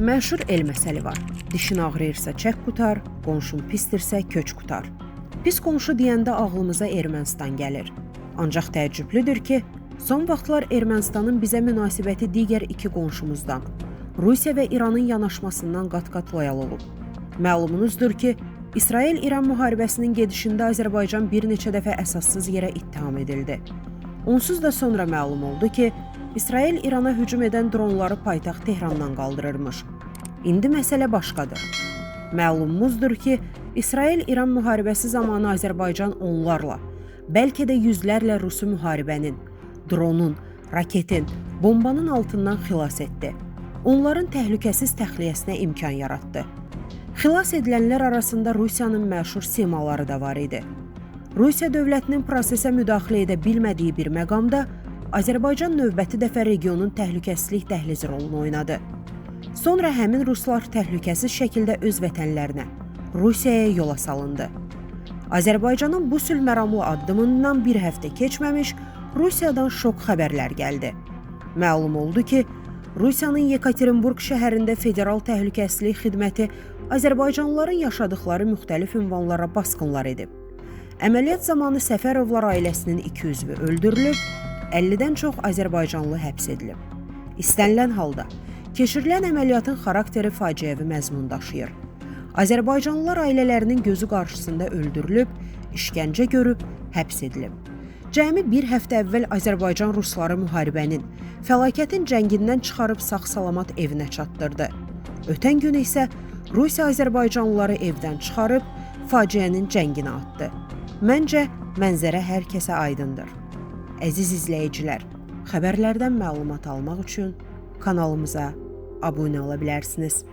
Məşhur el məsəli var. Dişin ağrıyırsa çək qutar, qonşun pisdirsə kök qutar. Pis qonşu deyəndə ağlımıza Ermənistan gəlir. Ancaq təəccüblüdür ki, son vaxtlar Ermənistanın bizə münasibəti digər iki qonşumuzdan, Rusiya və İranın yanaşmasından qat-qat loyal olub. Məlumunuzdur ki, İsrail-İran müharibəsinin gedişində Azərbaycan bir neçə dəfə əsassız yerə ittiham edildi. Onsuz da sonra məlum oldu ki, İsrail İrana hücum edən dronları paytaxt Tehrandan qaldırırmış. İndi məsələ başqadır. Məlumumuzdur ki, İsrail-İran müharibəsi zamanı Azərbaycan onlarla, bəlkə də yüzlərlə Rusu müharibənin, dronun, raketin, bombanın altından xilas etdi. Onların təhlükəsiz təxliyəsinə imkan yaratdı. Xilas edilənlər arasında Rusiyanın məşhur simaları da var idi. Rusiya dövlətinin prosesə müdaxilə edə bilmədiyi bir məqamda Azərbaycan növbəti dəfə regionun təhlükəsizlik dəhlizi rolunu oynadı. Sonra həmin ruslar təhlükəsiz şəkildə öz vətənlərinə, Rusiyaya yola salındı. Azərbaycanın bu sülhməramlı addımından bir həftə keçməmiş Rusiyadan şok xəbərlər gəldi. Məlum oldu ki, Rusiyanın Yekaterinburq şəhərində Federal Təhlükəsizlik Xidməti Azərbaycanlıların yaşadıkları müxtəlif ünvanlara basqınlar edib. Əməliyyat zamanı Səfərovlar ailəsinin 2 üzvü öldürülüb, 50-dən çox Azərbaycanlı həbs edilib. İstənilən halda keçirilən əməliyyatın xarakteri faciəvi məzmun daşıyır. Azərbaycanlılar ailələrinin gözü qarşısında öldürülüb, işgəncə görüb, həbs edilib. Cəmi bir həftə əvvəl Azərbaycan rusları müharibənin, fəlakətin cəngindən çıxarıb sağ-salamat evinə çatdırdı. Ötən gün isə Rusiya Azərbaycanlıları evdən çıxarıb, faciənin cənginə atdı. Məncə, mənzərə hər kəsə aydındır. Əziz izləyicilər, xəbərlərdən məlumat almaq üçün kanalımıza abunə ola bilərsiniz.